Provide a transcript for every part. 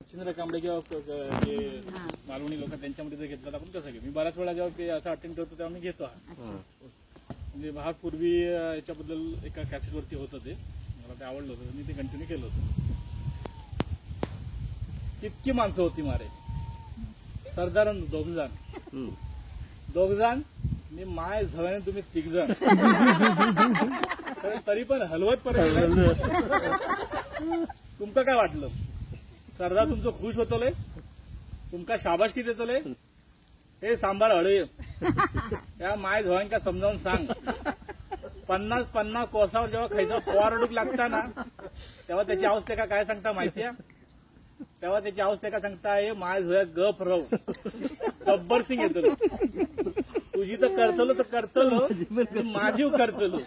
चिंद्र कांबळे जेव्हा जे मालवणी लोक त्यांच्यामध्ये जर घेतला आपण कसं घेऊ. मी बऱ्याच वेळा जेव्हा ते असं अटेंड करतो तेव्हा मी घेतो. म्हणजे हा पूर्वी याच्याबद्दल एका कॅसेटवरती होतं ते, मला ते आवडलं होतं, मी ते कंटिन्यू केलं होतं. इतकी माणसं होती मारे, सरदार दोघ जण मी माय झव्याने तुम्ही 3 जण तरी पण हलवत पर्यंत. तुमका काय वाटलं सरदार तुमचं खुश होतले, तुमका शाबासकी देतले. हे सांभाळ हळे या माय झव्यांका समजावून सांग. 50 कोसावर जेव्हा खायचा पोवारडूक लागता ना तेव्हा त्याची अवस्था काय सांगता माहितीये. तेव्हा त्याची अवस्था का सांगता हे माय झोया गप रव गब्बर सिंग येतलो. तुझी तर करतलो माझीव करतलो,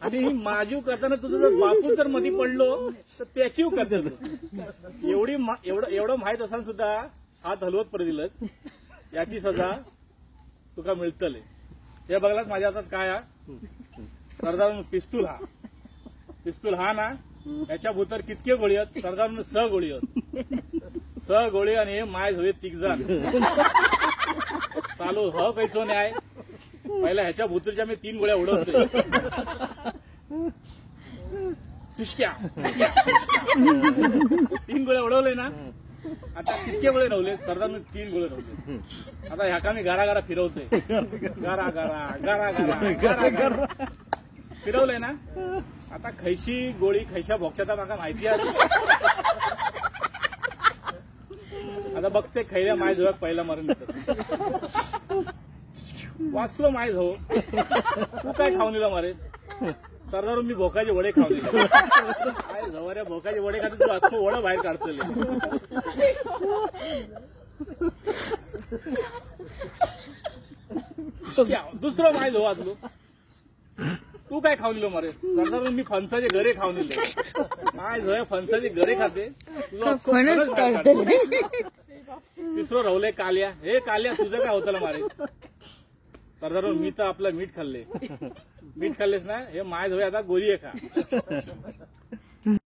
आणि माझीव करताना तुझं जर बापू जर मध्ये पडलो तर त्याचीव करतलो. एवढं माहित असताना सुद्धा हात हलवत पडे दिलं, याची सजा तुका मिळतले. हे बघलाच माझ्या हातात काय हा सरदार पिस्तूल हा ना, याच्या भूतर कितके गोळी आहेत सरदार 6 गोळी आहेत. 6 गोळी आणि हे माय झोये 3 जण चालू हो कैसो न्याय. पहिला ह्याच्या भूतरच्या मी 3 गोळ्या उडवतोय. टुशक्या 3 गोळ्या उडवले ना. आता कितके गोळे नवले सरदार 3 गोळे नवले. आता ह्या का मी गारा फिरवतोय. गारा फिरवलंय ना. आता खैशी गोळी खैशा भोक्षाचा माका माहिती आहे. आता बघते खैऱ्या माय झोयाक पहिला मरण येतात. वाचलो माय झो. तू काय खाऊन दिला मारे सरदार. मी भोकाचे वडे खाऊन दिले. काय झवाऱ्या भोकाचे वडे खाते तू अख्खं वडं बाहेर काढतले. दुसरं माय झो वाचलो. तू काय खाऊन दिलो मारे सरदार. मी फणसाचे गरे खाऊन दिले. माय झोया फणसाचे गरे खाते तुझं. तिसरं राहुले काल्या. हे काल्या तुझं काय होतं मारे सरदार. मी तर आपलं मीठ खाल्लेस ना. हे माय झोया आता गोरी आहे का.